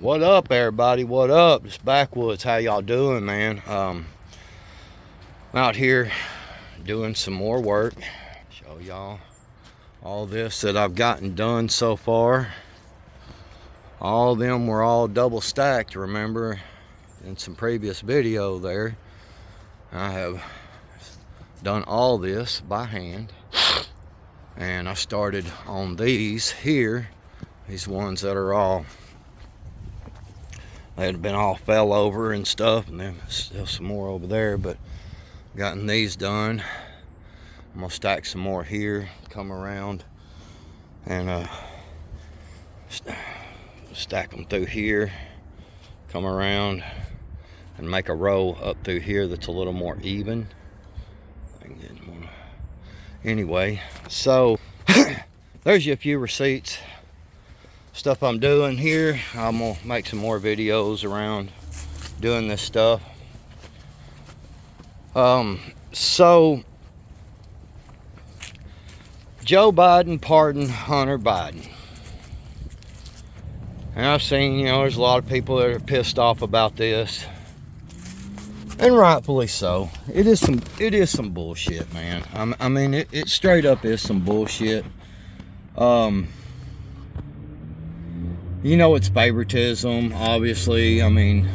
What up, everybody? What up? It's Backwoods. How y'all doing, man? I'm out here doing some more work. Show y'all all this that I've gotten done so far. All of them were all double stacked, remember, in some previous video there. I have done all this by hand. And I started on these here. These ones that are all, they had been all fell over and stuff, and then still some more over there, but gotten these done. I'm gonna stack some more here, come around and stack them through here, come around and make a row up through here that's a little more even. Anyway, so there's you a few receipts, stuff I'm doing here. I'm gonna make some more videos around doing this stuff. So Joe Biden pardoned Hunter Biden. And I've seen, there's a lot of people that are pissed off about this. And rightfully so. It is some bullshit, man. I mean, it straight up is some bullshit. It's favoritism, obviously. I mean,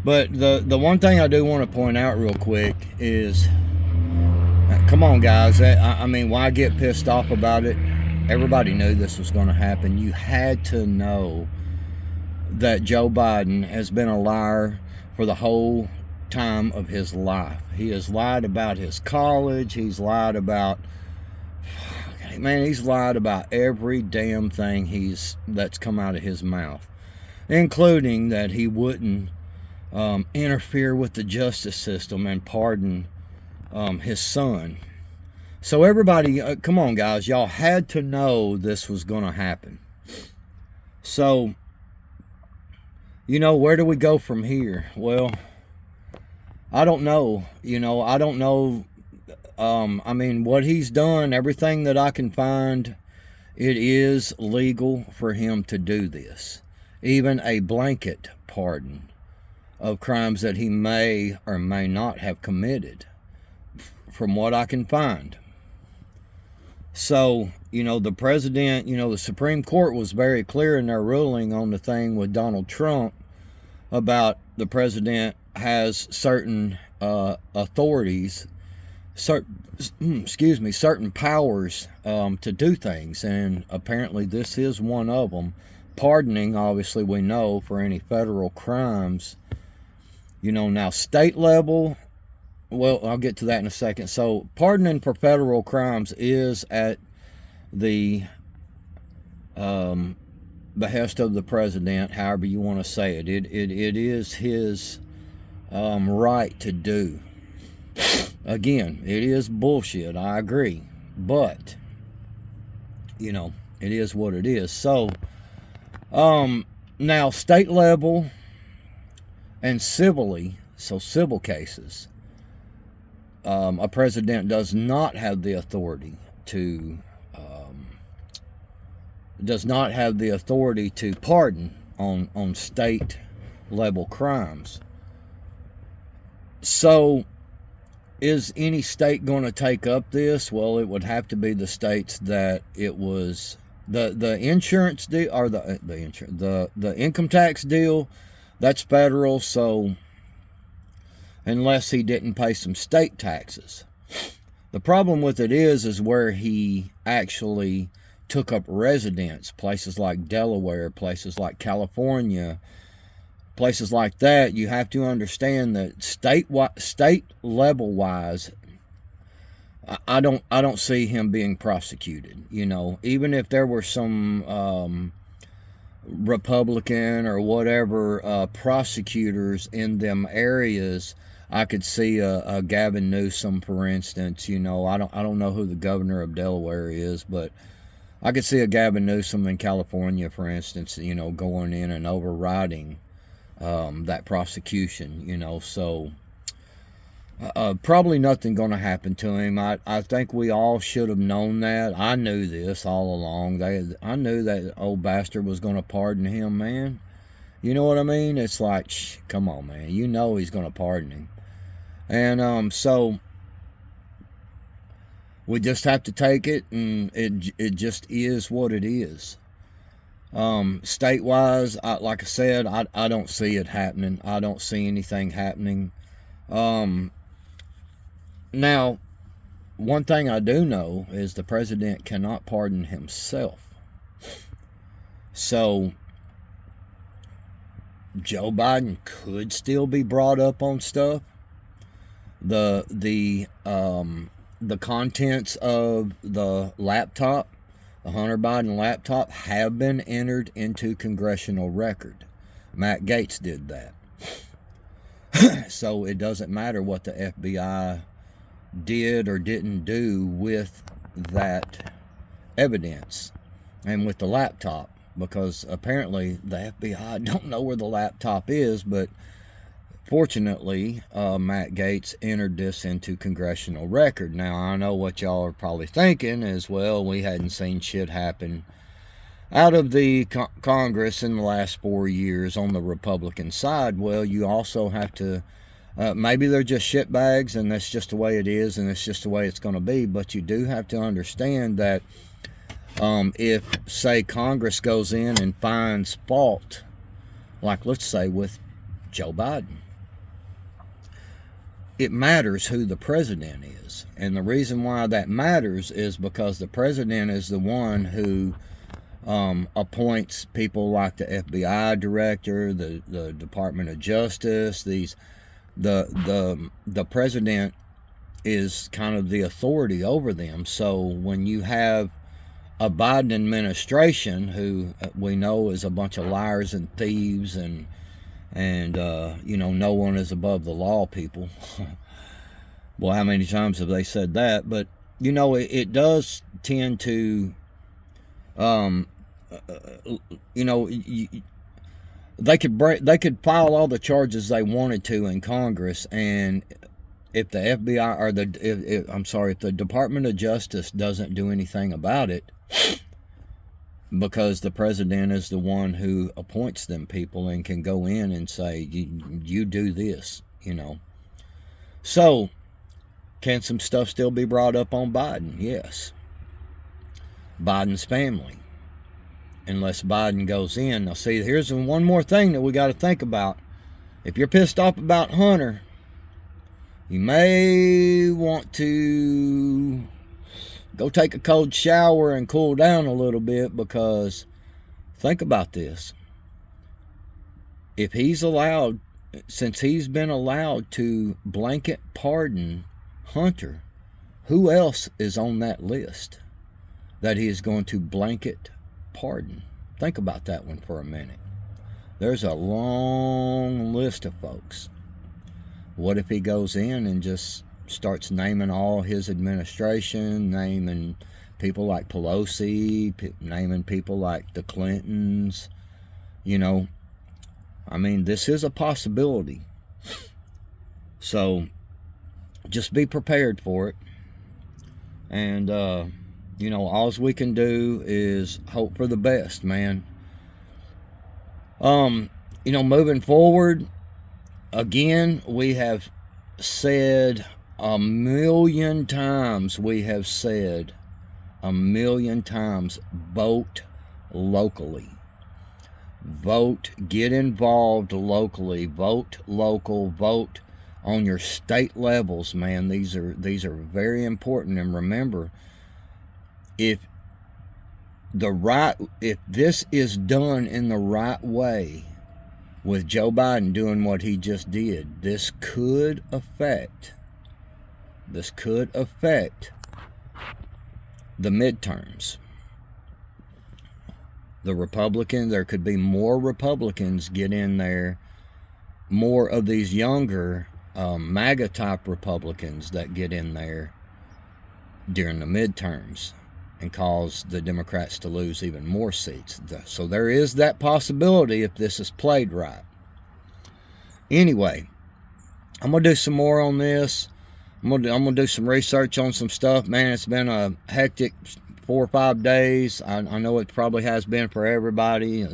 but the one thing I do want to point out real quick is, come on, guys. I mean, why get pissed off about it? Everybody knew this was going to happen. You had to know that Joe Biden has been a liar for the whole time of his life. He has lied about his college. He's lied about, he's lied about every damn thing that's come out of his mouth, including that he wouldn't interfere with the justice system and pardon his son. So everybody, come on, guys, y'all had to know this was going to happen. So, where do we go from here? Well, I don't know. I don't know. I mean, what he's done, everything that I can find, it is legal for him to do this. Even a blanket pardon of crimes that he may or may not have committed, from what I can find. So, the president, the Supreme Court was very clear in their ruling on the thing with Donald Trump about the president has certain authorities, certain powers to do things, and apparently this is one of them. Pardoning, obviously, we know, for any federal crimes. Now state level, well, I'll get to that in a second. So pardoning for federal crimes is at the behest of the president, however you want to say it. It is his right to do. Again, it is bullshit, I agree, but it is what it is. So now state level and civilly, so civil cases, a president does not have the authority to pardon on state level crimes. So is any state going to take up this? Well, it would have to be the states that it was the insurance deal, or the income tax deal. That's federal. So unless he didn't pay some state taxes, the problem with it is where he actually took up residence, places like Delaware, places like California, places like that. You have to understand that state level wise, I don't see him being prosecuted. Even if there were some Republican or whatever prosecutors in them areas, I could see a Gavin Newsom, for instance. I don't know who the governor of Delaware is, but I could see a Gavin Newsom in California, for instance, going in and overriding that prosecution, so probably nothing going to happen to him. I think we all should have known that. I knew this all along. I knew that old bastard was going to pardon him, man. You know what I mean? It's like, come on, man. You know he's going to pardon him. And so we just have to take it, and it just is what it is. State-wise, like I said, I don't see it happening. I don't see anything happening. Now, one thing I do know is the president cannot pardon himself. So Joe Biden could still be brought up on stuff. The contents of the laptop, the Hunter Biden laptop, have been entered into congressional record. Matt Gaetz did that. So it doesn't matter what the FBI did or didn't do with that evidence and with the laptop, because apparently the FBI don't know where the laptop is, but fortunately Matt Gaetz entered this into congressional record. Now, I know what y'all are probably thinking is, well, we hadn't seen shit happen out of the Congress in the last 4 years on the Republican side. Well, you also have to, maybe they're just shitbags and that's just the way it is and it's just the way it's going to be, but you do have to understand that if, say, Congress goes in and finds fault, like let's say with Joe Biden, it matters who the president is. And the reason why that matters is because the president is the one who appoints people like the FBI director, the Department of Justice. The president is kind of the authority over them. So when you have a Biden administration who we know is a bunch of liars and thieves and you know, no one is above the law people. Well, how many times have they said that? But you know, it does tend to you know, they could file all the charges they wanted to in Congress, and if the FBI or if the Department of Justice doesn't do anything about it, because the president is the one who appoints them people and can go in and say, you do this, you know. So can some stuff still be brought up on Biden? Yes. Biden's family. Unless Biden goes in. Now, see, here's one more thing that we got to think about. If you're pissed off about Hunter, you may want to go take a cold shower and cool down a little bit, because think about this. If he's allowed, since he's been allowed to blanket pardon Hunter, who else is on that list that he is going to blanket pardon? Think about that one for a minute. There's a long list of folks. What if he goes in and just starts naming all his administration, naming people like Pelosi, naming people like the Clintons? You know, I mean, this is a possibility. So just be prepared for it. And you know, all we can do is hope for the best, man. You know, moving forward, again, we have said a million times, vote locally. Vote, get involved locally, vote local, vote on your state levels, man. These are very important. And remember, if this is done in the right way, with Joe Biden doing what he just did, this could affect the midterms. The Republicans, there could be more Republicans get in there, more of these younger MAGA type Republicans that get in there during the midterms and cause the Democrats to lose even more seats. So there is that possibility if this is played right. Anyway, I'm going to do some more on this. I'm gonna do some research on some stuff. Man, it's been a hectic 4 or 5 days. I know it probably has been for everybody.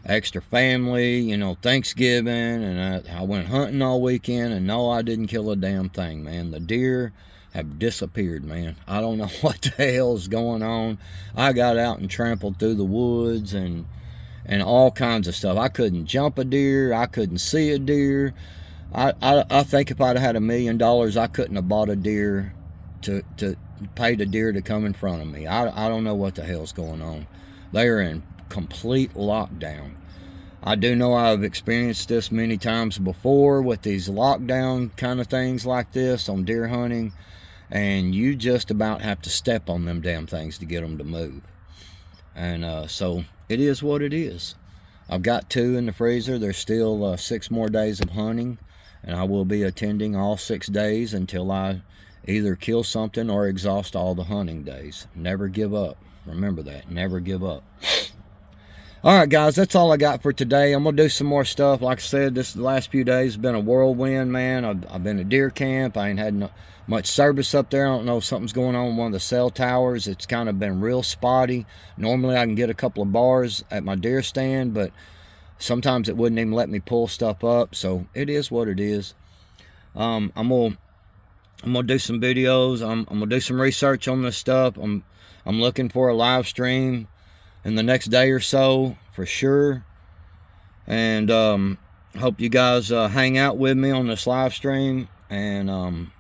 extra family, you know, Thanksgiving, and I went hunting all weekend, and no, I didn't kill a damn thing, man. The deer have disappeared, man. I don't know what the hell's going on. I got out and trampled through the woods and all kinds of stuff. I couldn't jump a deer. I couldn't see a deer. I think if I'd had $1 million, I couldn't have bought a deer to pay the deer to come in front of me. I don't know what the hell's going on. They are in complete lockdown. I do know I've experienced this many times before with these lockdown kind of things like this on deer hunting, and you just about have to step on them damn things to get them to move. And so it is what it is. I've got 2 in the freezer. There's still 6 more days of hunting, and I will be attending all 6 days until I either kill something or exhaust all the hunting days. Never give up. Remember that. Never give up. Alright guys, that's all I got for today. I'm going to do some more stuff. Like I said, the last few days have been a whirlwind, man. I've been at deer camp. I ain't had much service up there. I don't know if something's going on with one of the cell towers. It's kind of been real spotty. Normally I can get a couple of bars at my deer stand, but sometimes it wouldn't even let me pull stuff up. So it is what it is. I'm gonna do some videos. I'm gonna do some research on this stuff. I'm looking for a live stream in the next day or so for sure, and hope you guys hang out with me on this live stream. And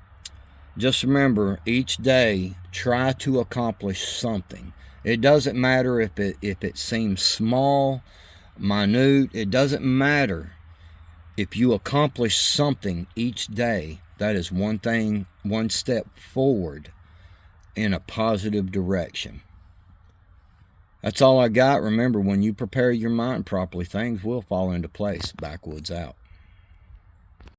just remember, each day try to accomplish something. It doesn't matter if it seems small, minute. It doesn't matter. If you accomplish something each day, that is one step forward in a positive direction. That's all I got. Remember, when you prepare your mind properly, things will fall into place. Backwoods out.